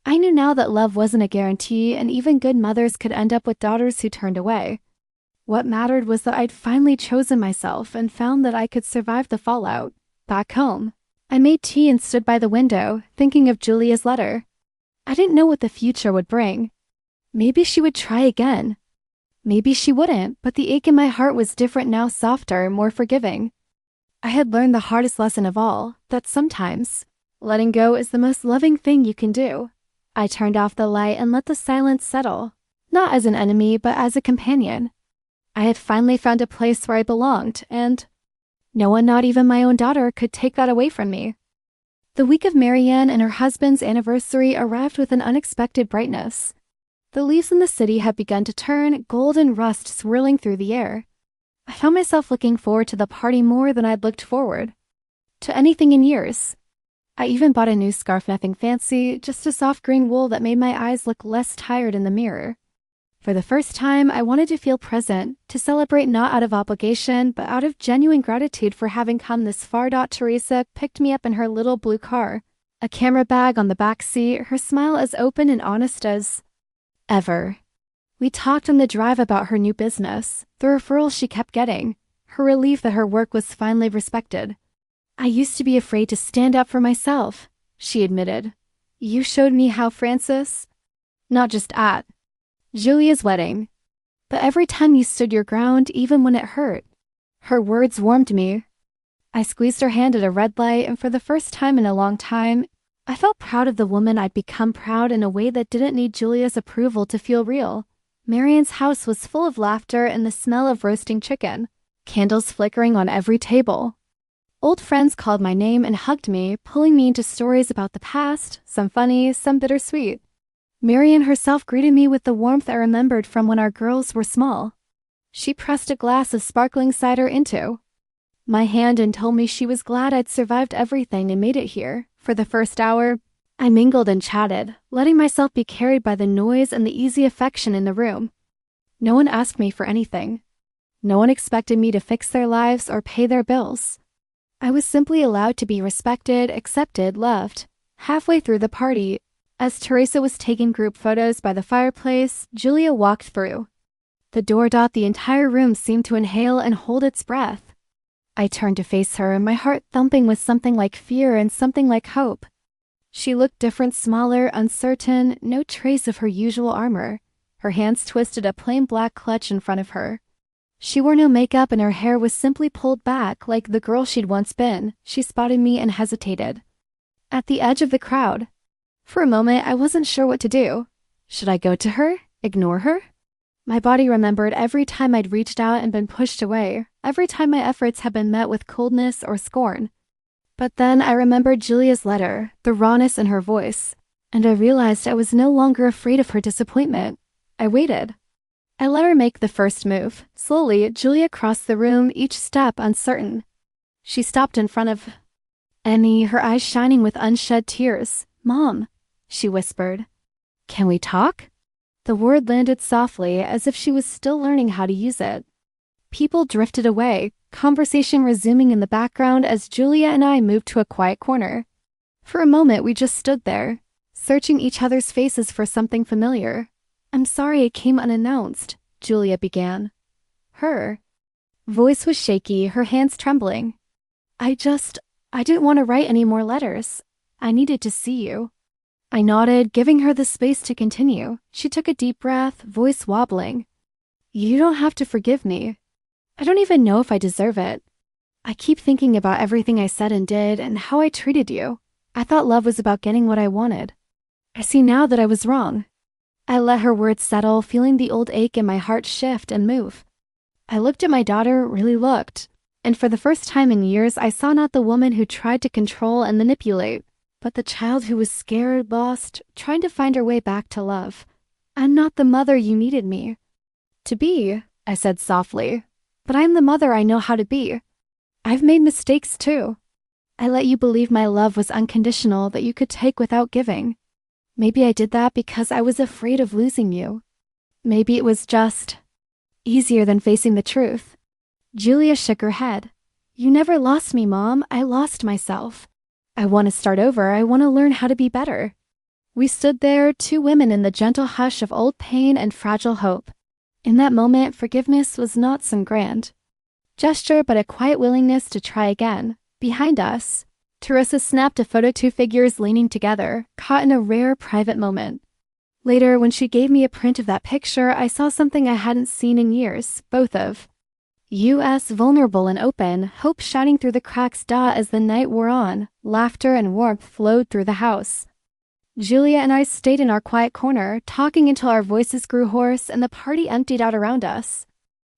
I knew now that love wasn't a guarantee, and even good mothers could end up with daughters who turned away. What mattered was that I'd finally chosen myself and found that I could survive the fallout. Back home, I made tea and stood by the window, thinking of Julia's letter. I didn't know what the future would bring. Maybe she would try again. Maybe she wouldn't, but the ache in my heart was different now, softer, more forgiving. I had learned the hardest lesson of all, that sometimes letting go is the most loving thing you can do. I turned off the light and let the silence settle, not as an enemy, but as a companion. I had finally found a place where I belonged, and no one, not even my own daughter, could take that away from me. The week of Marianne and her husband's anniversary arrived with an unexpected brightness. The leaves in the city had begun to turn, gold and rust swirling through the air. I found myself looking forward to the party more than I'd looked forward to anything in years. I even bought a new scarf, nothing fancy, just a soft green wool that made my eyes look less tired in the mirror. For the first time, I wanted to feel present, to celebrate not out of obligation, but out of genuine gratitude for having come this far. Teresa picked me up in her little blue car, a camera bag on the back seat, her smile as open and honest as ever. We talked on the drive about her new business, the referrals she kept getting, her relief that her work was finally respected. "I used to be afraid to stand up for myself," she admitted. "You showed me how, Frances. Not just at Julia's wedding, but every time you stood your ground, even when it hurt." Her words warmed me. I squeezed her hand at a red light, and for the first time in a long time, I felt proud of the woman I'd become, proud in a way that didn't need Julia's approval to feel real. Marianne's house was full of laughter and the smell of roasting chicken, candles flickering on every table. Old friends called my name and hugged me, pulling me into stories about the past, some funny, some bittersweet. Marian herself greeted me with the warmth I remembered from when our girls were small. She pressed a glass of sparkling cider into my hand and told me she was glad I'd survived everything and made it here. For the first hour, I mingled and chatted, letting myself be carried by the noise and the easy affection in the room. No one asked me for anything. No one expected me to fix their lives or pay their bills. I was simply allowed to be respected, accepted, loved. Halfway through the party, as Teresa was taking group photos by the fireplace, Julia walked through the door. The entire room seemed to inhale and hold its breath. I turned to face her, my heart thumping with something like fear and something like hope. She looked different, smaller, uncertain, no trace of her usual armor. Her hands twisted a plain black clutch in front of her. She wore no makeup and her hair was simply pulled back like the girl she'd once been. She spotted me and hesitated at the edge of the crowd. For a moment, I wasn't sure what to do. Should I go to her? Ignore her? My body remembered every time I'd reached out and been pushed away, every time my efforts had been met with coldness or scorn. But then I remembered Julia's letter, the rawness in her voice, and I realized I was no longer afraid of her disappointment. I waited. I let her make the first move. Slowly, Julia crossed the room, each step uncertain. She stopped in front of Annie, her eyes shining with unshed tears. "Mom," she whispered. "Can we talk?" The word landed softly, as if she was still learning how to use it. People drifted away, conversation resuming in the background as Julia and I moved to a quiet corner. For a moment, we just stood there, searching each other's faces for something familiar. "I'm sorry it came unannounced," Julia began. Her voice was shaky, her hands trembling. I didn't want to write any more letters. I needed to see you." I nodded, giving her the space to continue. She took a deep breath, voice wobbling. "You don't have to forgive me. I don't even know if I deserve it. I keep thinking about everything I said and did and how I treated you. I thought love was about getting what I wanted. I see now that I was wrong." I let her words settle, feeling the old ache in my heart shift and move. I looked at my daughter, really looked, and for the first time in years, I saw not the woman who tried to control and manipulate, but the child who was scared, lost, trying to find her way back to love. "I'm not the mother you needed me to be," I said softly, "but I'm the mother I know how to be. I've made mistakes too. I let you believe my love was unconditional, that you could take without giving. Maybe I did that because I was afraid of losing you. Maybe it was just easier than facing the truth." Julia shook her head. "You never lost me, Mom. I lost myself. I want to start over. I want to learn how to be better." We stood there, two women in the gentle hush of old pain and fragile hope. In that moment, forgiveness was not some grand gesture, but a quiet willingness to try again. Behind us, Teresa snapped a photo, two figures leaning together, caught in a rare private moment. Later, when she gave me a print of that picture, I saw something I hadn't seen in years, both of us vulnerable and open, hope shining through the cracks. As the night wore on, laughter and warmth flowed through the house. Julia and I stayed in our quiet corner, talking until our voices grew hoarse and the party emptied out around us.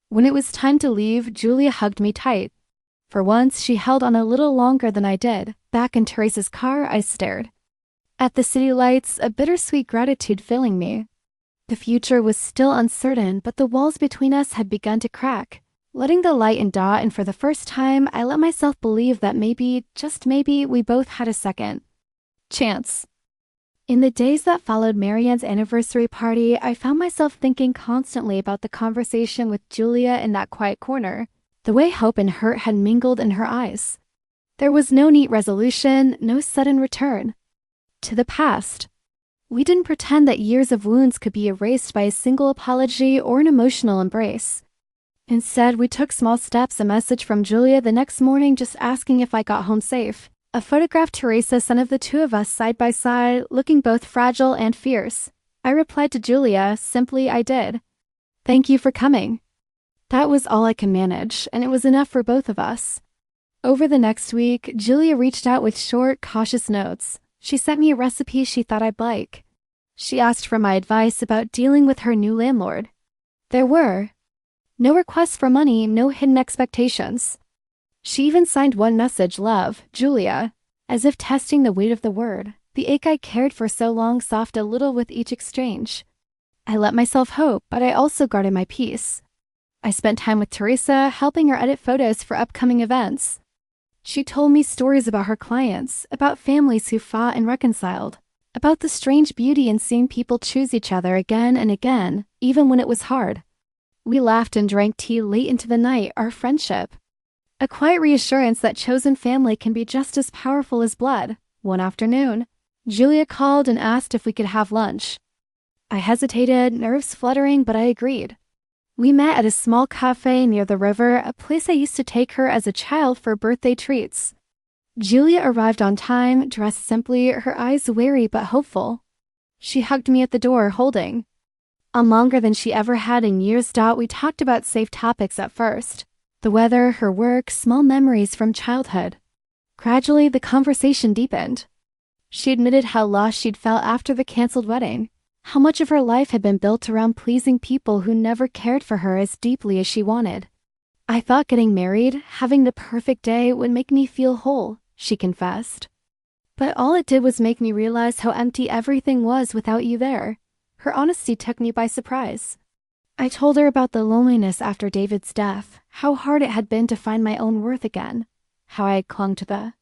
When it was time to leave, Julia hugged me tight. For once, she held on a little longer than I did. Back in Teresa's car, I stared at the city lights, a bittersweet gratitude filling me. The future was still uncertain, but the walls between us had begun to crack, letting the light in. And for the first time, I let myself believe that maybe, just maybe, we both had a second chance. In the days that followed Marianne's anniversary party, I found myself thinking constantly about the conversation with Julia in that quiet corner. The way hope and hurt had mingled in her eyes. There was no neat resolution, no sudden return to the past. We didn't pretend that years of wounds could be erased by a single apology or an emotional embrace. Instead, we took small steps. A message from Julia the next morning just asking if I got home safe. A photograph Teresa sent of the two of us side by side, looking both fragile and fierce. I replied to Julia, simply, "I did. Thank you for coming." That was all I could manage, and it was enough for both of us. Over the next week, Julia reached out with short, cautious notes. She sent me a recipe she thought I'd like. She asked for my advice about dealing with her new landlord. There were no requests for money, no hidden expectations. She even signed one message, "Love, Julia," as if testing the weight of the word. The ache I cared for so long softened a little with each exchange. I let myself hope, but I also guarded my peace. I spent time with Teresa, helping her edit photos for upcoming events. She told me stories about her clients, about families who fought and reconciled, about the strange beauty in seeing people choose each other again and again, even when it was hard. We laughed and drank tea late into the night, our friendship. A quiet reassurance that chosen family can be just as powerful as blood. One afternoon, Julia called and asked if we could have lunch. I hesitated, nerves fluttering, but I agreed. We met at a small cafe near the river, a place I used to take her as a child for birthday treats. Julia arrived on time, dressed simply, her eyes wary but hopeful. She hugged me at the door, holding on longer than she ever had in years. We talked about safe topics at first. The weather, her work, small memories from childhood. Gradually, the conversation deepened. She admitted how lost she'd felt after the canceled wedding, how much of her life had been built around pleasing people who never cared for her as deeply as she wanted. I thought getting married, having the perfect day, would make me feel whole, she confessed. But all it did was make me realize how empty everything was without you there. Her honesty took me by surprise. I told her about the loneliness after David's death, how hard it had been to find my own worth again, how I had clung to the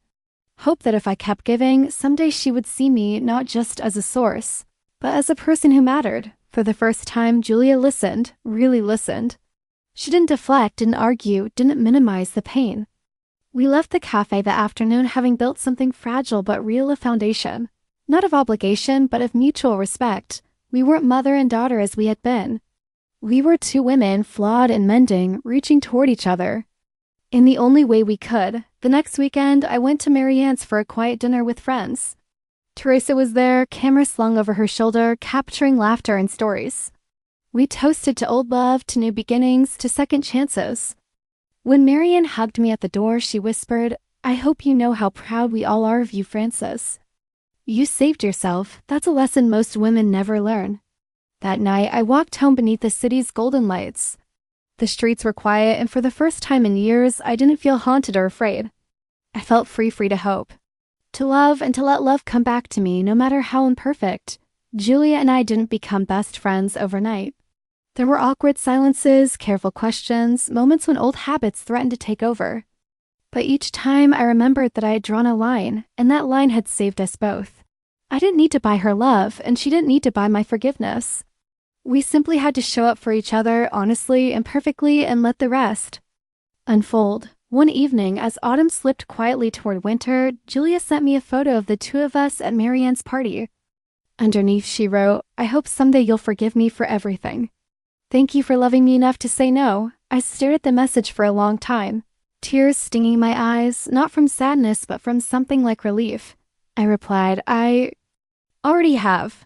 hope that if I kept giving, someday she would see me not just as a source, but as a person who mattered. For the first time, Julia listened, really listened. She didn't deflect, didn't argue, didn't minimize the pain. We left the cafe that afternoon having built something fragile but real, a foundation. Not of obligation, but of mutual respect. We weren't mother and daughter as we had been. We were two women, flawed and mending, reaching toward each other. In the only way we could. The next weekend, I went to Marianne's for a quiet dinner with friends. Teresa was there, camera slung over her shoulder, capturing laughter and stories. We toasted to old love, to new beginnings, to second chances. When Marianne hugged me at the door, she whispered, "I hope you know how proud we all are of you, Frances. You saved yourself. That's a lesson most women never learn." That night, I walked home beneath the city's golden lights. The streets were quiet, and for the first time in years, I didn't feel haunted or afraid. I felt free to hope, to love, and to let love come back to me, no matter how imperfect. Julia and I didn't become best friends overnight. There were awkward silences, careful questions, moments when old habits threatened to take over. But each time I remembered that I had drawn a line, and that line had saved us both. I didn't need to buy her love, and she didn't need to buy my forgiveness. We simply had to show up for each other, honestly and perfectly, and let the rest unfold. One evening, as autumn slipped quietly toward winter, Julia sent me a photo of the two of us at Marianne's party. Underneath, she wrote, "I hope someday you'll forgive me for everything. Thank you for loving me enough to say no." I stared at the message for a long time, tears stinging my eyes, not from sadness but from something like relief. I replied, "I already have.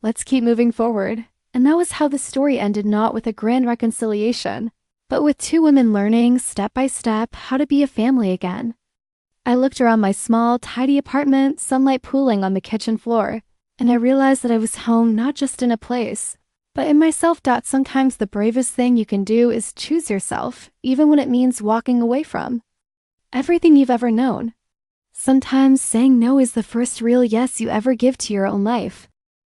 Let's keep moving forward." And that was how the story ended, not with a grand reconciliation, but with two women learning, step by step, how to be a family again. I looked around my small, tidy apartment, sunlight pooling on the kitchen floor, and I realized that I was home not just in a place, but in myself. Sometimes the bravest thing you can do is choose yourself, even when it means walking away from everything you've ever known. Sometimes saying no is the first real yes you ever give to your own life.